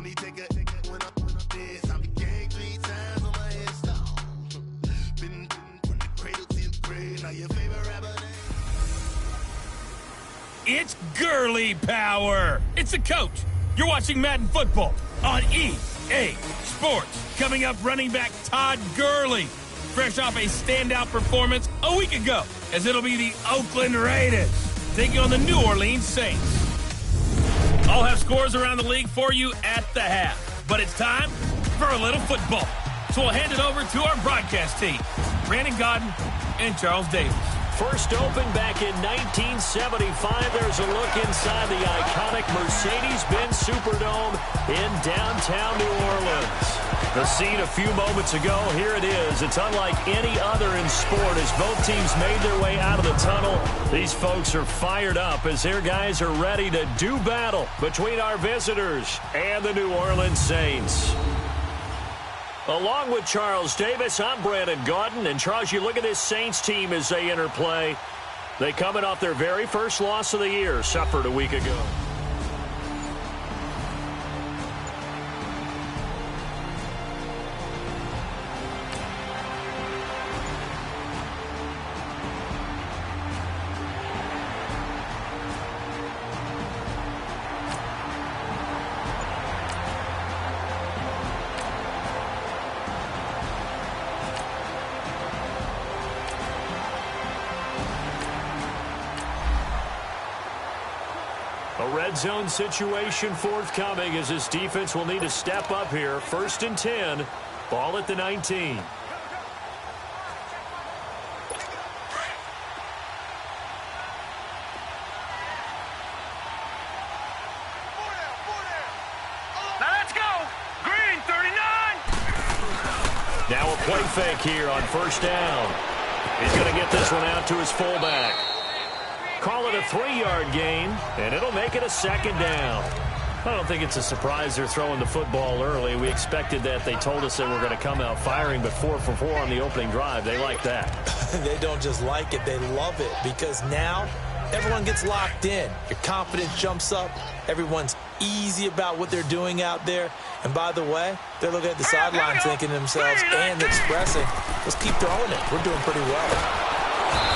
only take a when I'm this. I'm gang 3 times on my headstone. Been from the cradle to the grave. Now your favorite rapper. It's girly power. It's the coach. You're watching Madden Football on EA Sports. Coming up, running back Todd Gurley, fresh off a standout performance a week ago, as it'll be the Oakland Raiders taking on the New Orleans Saints. I'll have scores around the league for you at the half, but it's time for a little football. So we'll hand it over to our broadcast team, Brandon Godden and Charles Davis. First opened back in 1975. There's a look inside the iconic Mercedes-Benz Superdome in downtown New Orleans. The scene a few moments ago, here it is. It's unlike any other in sport as both teams made their way out of the tunnel. These folks are fired up as their guys are ready to do battle between our visitors and the New Orleans Saints. Along with Charles Davis, I'm Brandon Gaudin. And Charles, you look at this Saints team as they interplay. They coming off their very first loss of the year, suffered a week ago. A red zone situation forthcoming as this defense will need to step up here. 1st and 10, ball at the 19. Now let's go. Green, 39. Now a play fake here on 1st down. He's going to get this one out to his fullback. Call it a 3-yard gain, and it'll make it a 2nd down. I don't think it's a surprise they're throwing the football early. We expected that. They told us they were going to come out firing, but 4 for 4 on the opening drive. They like that. They don't just like it, they love it, because now everyone gets locked in. Your confidence jumps up. Everyone's easy about what they're doing out there. And by the way, they're looking at the sideline thinking to themselves and expressing, let's keep throwing it. We're doing pretty well.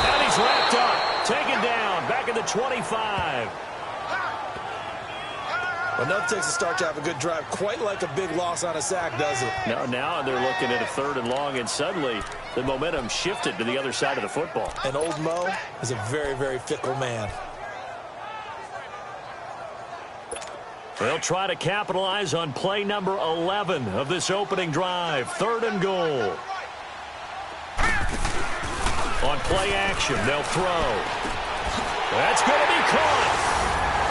And he's wrapped up, taken down, back at the 25. Well, nothing takes a start to have a good drive, quite like a big loss on a sack, does it? Now they're looking at a 3rd and long, and suddenly the momentum shifted to the other side of the football. And old Mo is a very, very fickle man. They'll try to capitalize on play number 11 of this opening drive. 3rd and goal. On play action, they'll throw. That's going to be caught.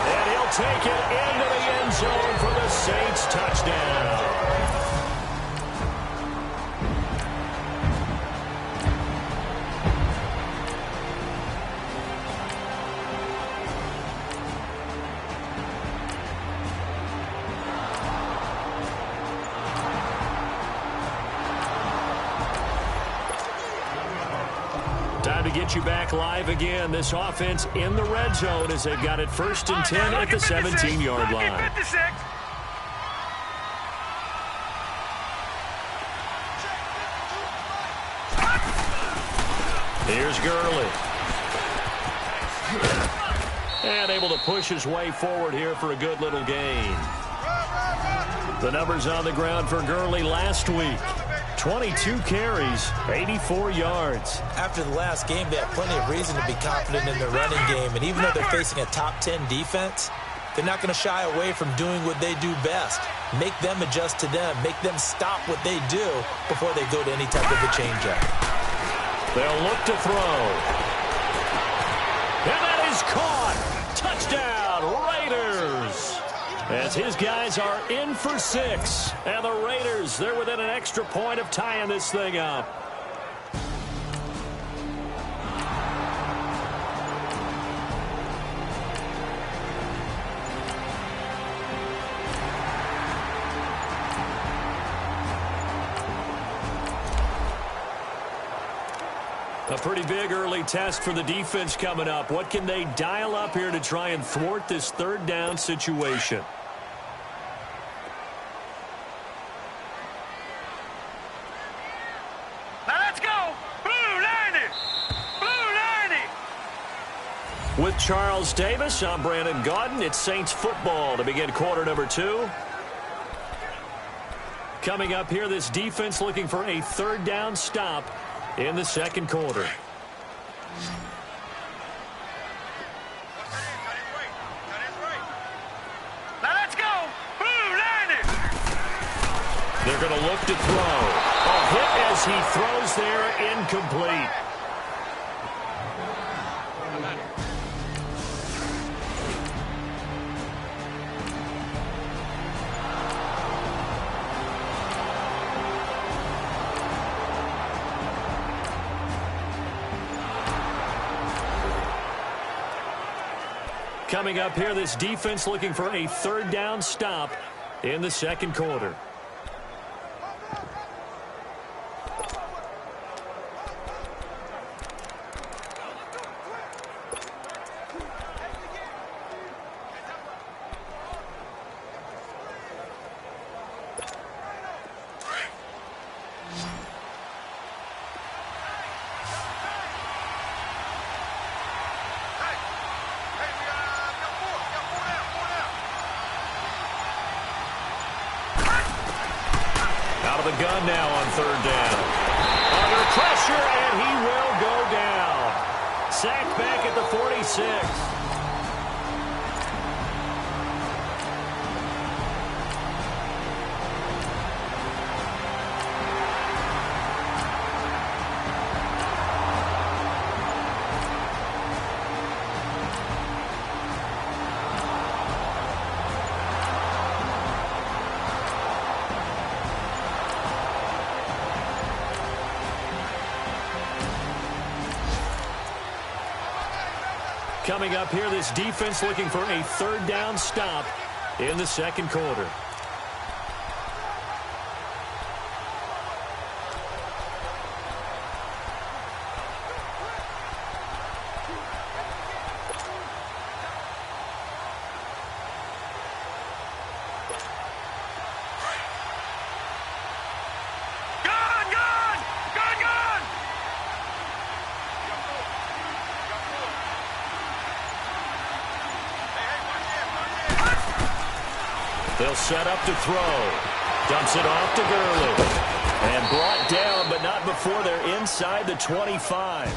And he'll take it into the end zone for the Saints touchdown. Time to get you back live again. This offense in the red zone as they've got it 1st and 10 at the 17-yard line. Here's Gurley. And able to push his way forward here for a good little gain. The numbers on the ground for Gurley last week. 22 carries, 84 yards. After the last game, they have plenty of reason to be confident in their running game. And even though they're facing a top 10 defense, they're not going to shy away from doing what they do best. Make them adjust to them. Make them stop what they do before they go to any type of a change-up. They'll look to throw. And that is caught. Touchdown, Raiders. As his guys are in for 6. And the Raiders, they're within an extra point of tying this thing up. A pretty big early test for the defense coming up. What can they dial up here to try and thwart this 3rd down situation? With Charles Davis, I'm Brandon Gaudin. It's Saints football to begin quarter number 2. Coming up here, this defense looking for a third down stop in the second quarter. Now let's go. Boom, landed. They're going to look to throw. A hit as he throws there, incomplete. Coming up here, this defense looking for a third down stop in the second quarter. The gun now on third down. Under pressure, and he will go down. Sacked back at the 46. Coming up here, this defense looking for a third down stop in the second quarter. They'll set up to throw. Dumps it off to Gurley. And brought down, but not before they're inside the 25.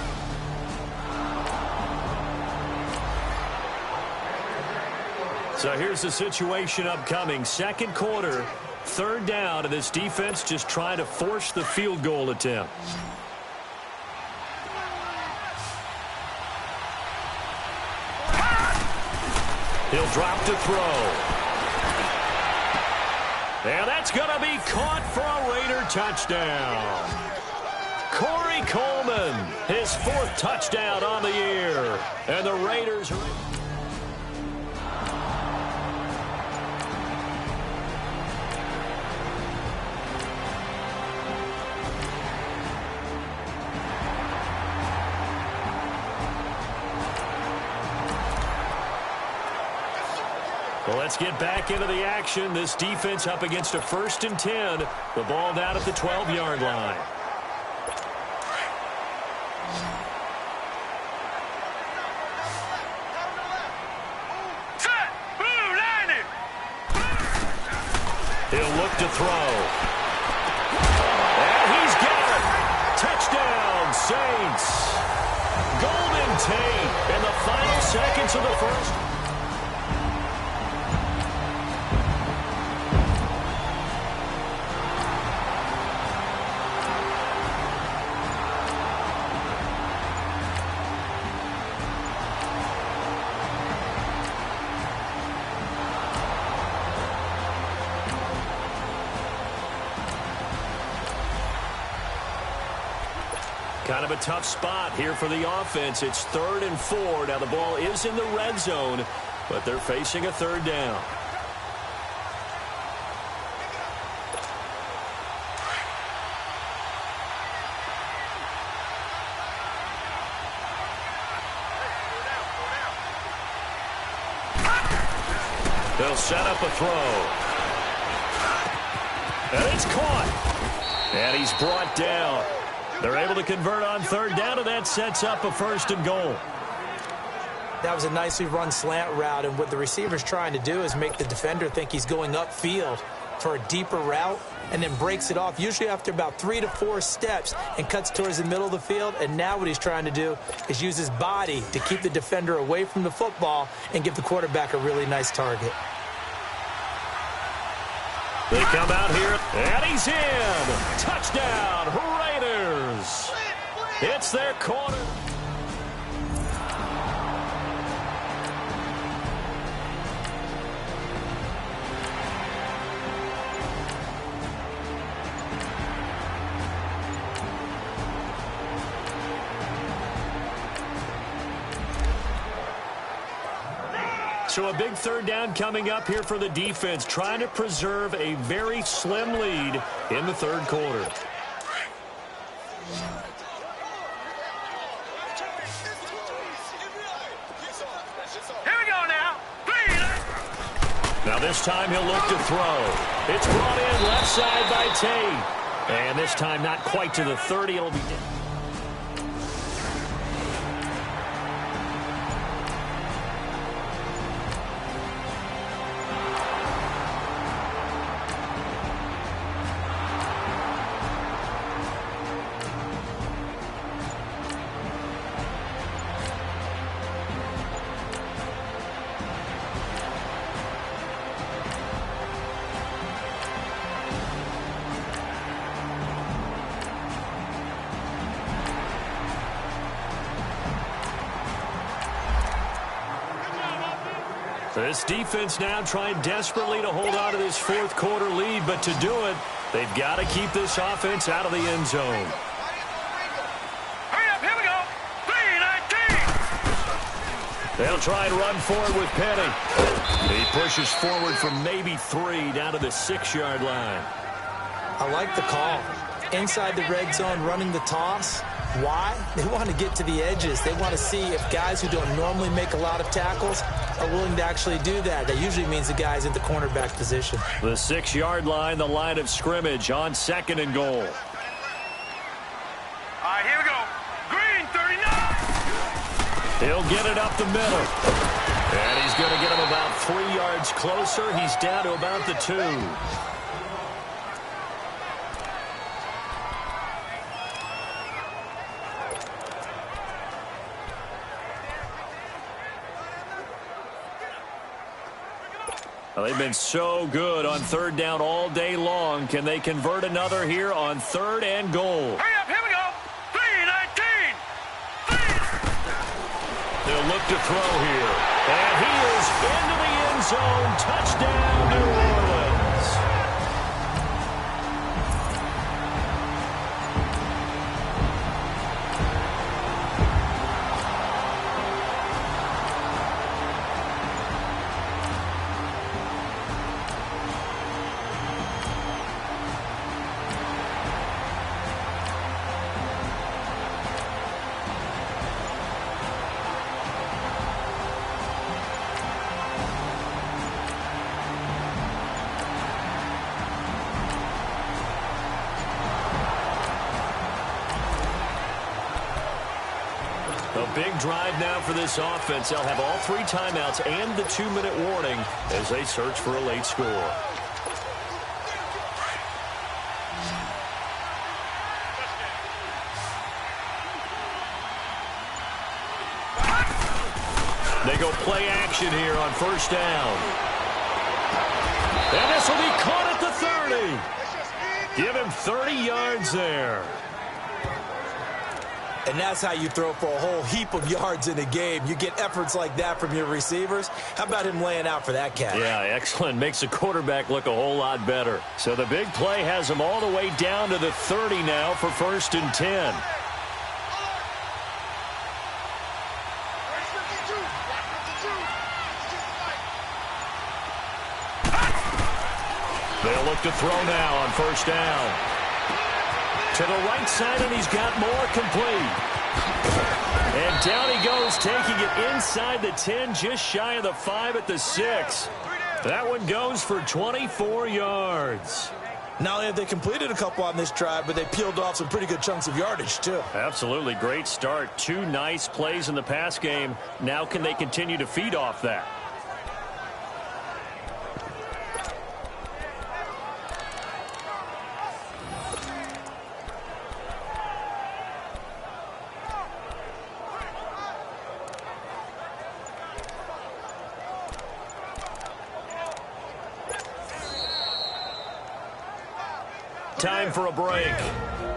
So here's the situation upcoming. Second quarter, third down, and this defense just trying to force the field goal attempt. He'll drop to throw. And that's going to be caught for a Raider touchdown. Corey Coleman, his 4th touchdown on the year. And the Raiders are... Well, let's get back into the action. This defense up against a 1st and 10. The ball down at the 12-yard line. Set. Boom, landed. He'll look to throw. And he's got it. Touchdown, Saints. Golden Tate in the final seconds of the first. Kind of a tough spot here for the offense. It's 3rd and 4. Now the ball is in the red zone, but they're facing a third down. They'll set up a throw. And it's caught. And he's brought down. They're able to convert on third down, and that sets up a 1st and goal. That was a nicely run slant route, and what the receiver's trying to do is make the defender think he's going upfield for a deeper route, and then breaks it off, usually after about 3 to 4 steps, and cuts towards the middle of the field. And now what he's trying to do is use his body to keep the defender away from the football and give the quarterback a really nice target. They come out here, and he's in. Touchdown, Raiders. It's their corner. So a big third down coming up here for the defense, trying to preserve a very slim lead in the third quarter. Here we go now. Now this time he'll look to throw. It's brought in left side by Tate. And this time not quite to the 30. It'll be down. This defense now trying desperately to hold on to this fourth quarter lead, but to do it, they've got to keep this offense out of the end zone. Hurry up, here we go. 3-19. They'll try and run forward with Penny. He pushes forward from maybe 3 down to the 6-yard line. I like the call. Inside the red zone, running the toss. Why? They want to get to the edges. They want to see if guys who don't normally make a lot of tackles are willing to actually do that. That usually means the guy's in the cornerback position. The 6-yard line, the line of scrimmage on 2nd and goal. All right, here we go. Green, 39. He'll get it up the middle. And he's going to get him about 3 yards closer. He's down to about the 2. Well, they've been so good on third down all day long. Can they convert another here on 3rd and goal? Hurry up, here we go. 3-19. They'll look to throw here. And he is into the end zone. Touchdown, New Orleans. A big drive now for this offense. They'll have all 3 timeouts and the 2-minute warning as they search for a late score. They go play action here on 1st down. And this will be caught at the 30. Give him 30 yards there. And that's how you throw for a whole heap of yards in a game. You get efforts like that from your receivers. How about him laying out for that cat? Yeah, excellent. Makes the quarterback look a whole lot better. So the big play has him all the way down to the 30 now for 1st and 10. They'll look to throw now on 1st down. To the right side, and he's got more complete. And down he goes, taking it inside the 10, just shy of the 5 at the 6. That one goes for 24 yards. Not only have they completed a couple on this drive, but they peeled off some pretty good chunks of yardage, too. Absolutely. Great start. 2 nice plays in the pass game. Now can they continue to feed off that? Time for a break.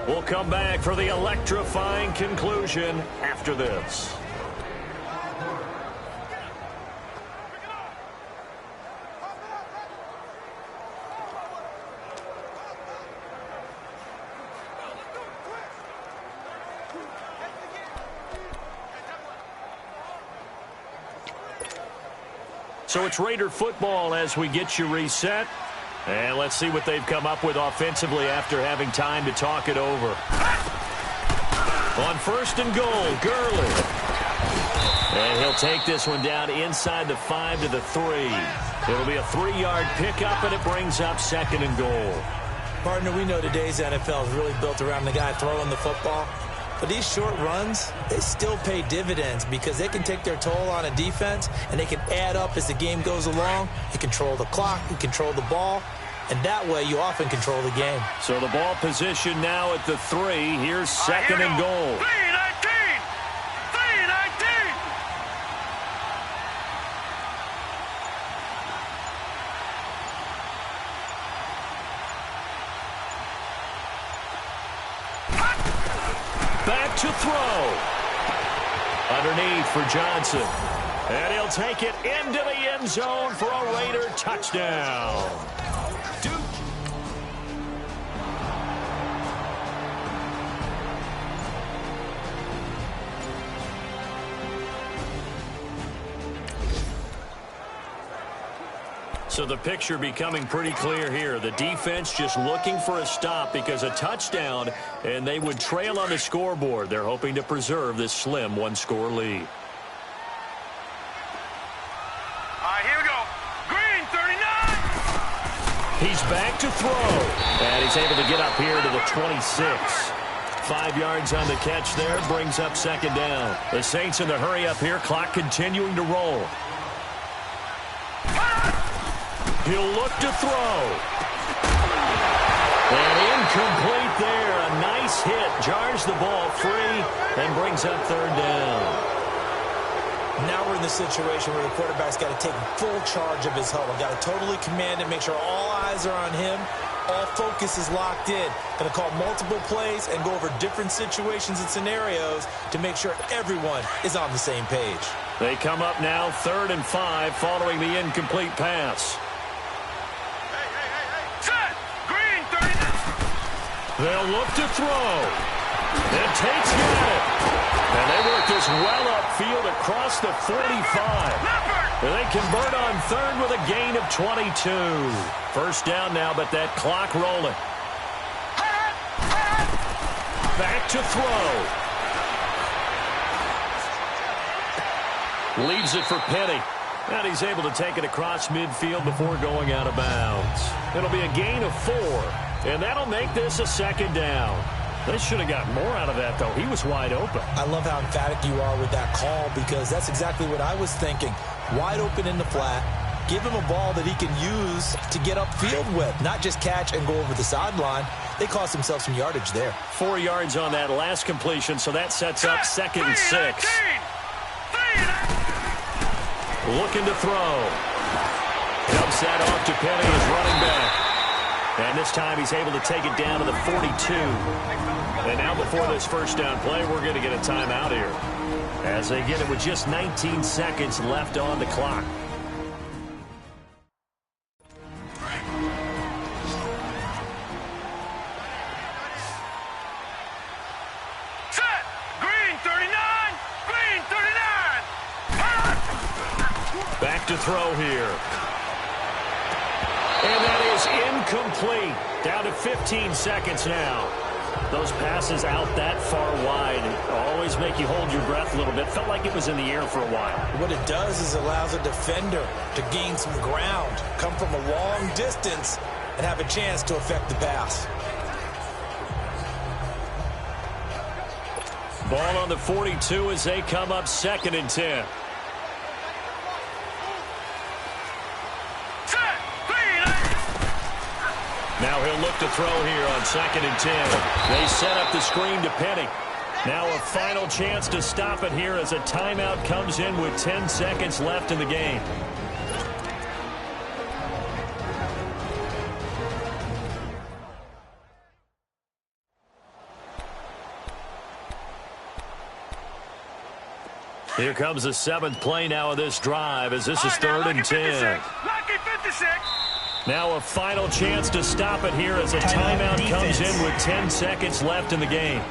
We'll come back for the electrifying conclusion after this. So it's Raider football as we get you reset. And let's see what they've come up with offensively after having time to talk it over. On 1st and goal, Gurley. And he'll take this one down inside the 5 to the 3. It'll be a 3-yard pickup, and it brings up 2nd and goal. Partner, we know today's NFL is really built around the guy throwing the football. But these short runs, they still pay dividends because they can take their toll on a defense, and they can add up as the game goes along. You control the clock, you control the ball, and that way you often control the game. So the ball position now at the 3. Here's 2nd and goal. 3-19! 3-19! Back to throw. Underneath for Johnson. And he'll take it into the end zone for a Raider touchdown. So the picture becoming pretty clear here. The defense just looking for a stop because a touchdown, and they would trail on the scoreboard. They're hoping to preserve this slim 1-score lead. Here we go. Green, 39! He's back to throw, and he's able to get up here to the 26. 5 yards on the catch there, brings up 2nd down. The Saints in the hurry up here, clock continuing to roll. He'll look to throw. And incomplete there. A nice hit. Jars the ball free and brings up 3rd down. Now we're in the situation where the quarterback's got to take full charge of his huddle. Got to totally command it, make sure all eyes are on him. All focus is locked in. Going to call multiple plays and go over different situations and scenarios to make sure everyone is on the same page. They come up now 3rd and 5 following the incomplete pass. They'll look to throw. And Tate's got it. And they work this well upfield across the 45. And they convert on 3rd with a gain of 22. 1st down now, but that clock rolling. Back to throw. Leaves it for Penny. And he's able to take it across midfield before going out of bounds. It'll be a gain of 4. And that'll make this a 2nd down. They should have got more out of that, though. He was wide open. I love how emphatic you are with that call because that's exactly what I was thinking. Wide open in the flat. Give him a ball that he can use to get upfield with, not just catch and go over the sideline. They cost themselves some yardage there. 4 yards on that last completion, so that sets up 2nd and 6. Looking to throw. Dumps that off to Penny as running back. And this time he's able to take it down to the 42. And now before this 1st down play, we're going to get a timeout here. As they get it with just 19 seconds left on the clock. Set! Green, 39! Green, 39! Back to throw here. And that is incomplete. Down to 15 seconds now. Those passes out that far wide always make you hold your breath a little bit. Felt like it was in the air for a while. What it does is allows a defender to gain some ground, come from a long distance, and have a chance to affect the pass. Ball on the 42 as they come up 2nd and 10. Now he'll look to throw here on 2nd and 10. They set up the screen to Penny. Now a final chance to stop it here as a timeout comes in with 10 seconds left in the game. Here comes the 7th play now of this drive as this is 3rd and 10. Now a final chance to stop it here as a timeout comes in with 10 seconds left in the game.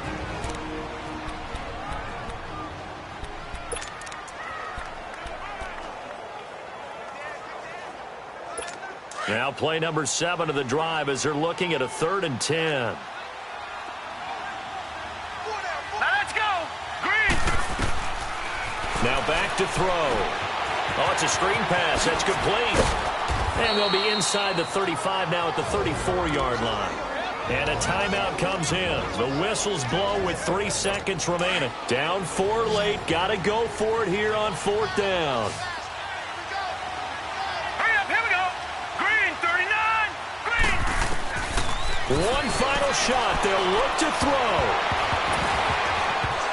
Now play number 7 of the drive as they're looking at a 3rd and 10. Now back to throw. Oh, it's a screen pass. That's complete. And they'll be inside the 35 now at the 34-yard line. And a timeout comes in. The whistles blow with 3 seconds remaining. Down 4 late. Got to go for it here on 4th down. Hurry up, here we go. Green, 39. Green. One final shot. They'll look to throw.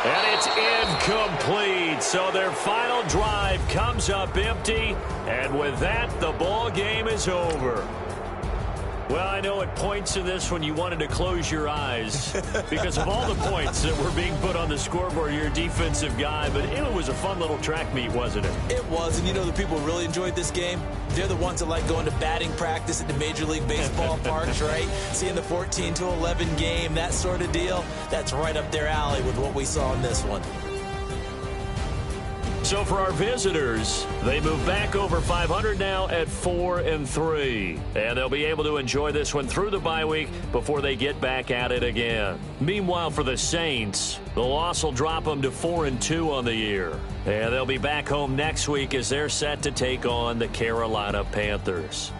And it's incomplete. So their final drive comes up empty. And with that, the ball game is over. Well, I know at points in this when you wanted to close your eyes because of all the points that were being put on the scoreboard. You're a defensive guy, but it was a fun little track meet, wasn't it? It was, and you know the people who really enjoyed this game? They're the ones that like going to batting practice at the Major League Baseball parks, right? Seeing the 14-11 game, that sort of deal. That's right up their alley with what we saw in this one. So for our visitors, they move back over 500 now at 4-3. And they'll be able to enjoy this one through the bye week before they get back at it again. Meanwhile, for the Saints, the loss will drop them to 4-2 on the year. And they'll be back home next week as they're set to take on the Carolina Panthers.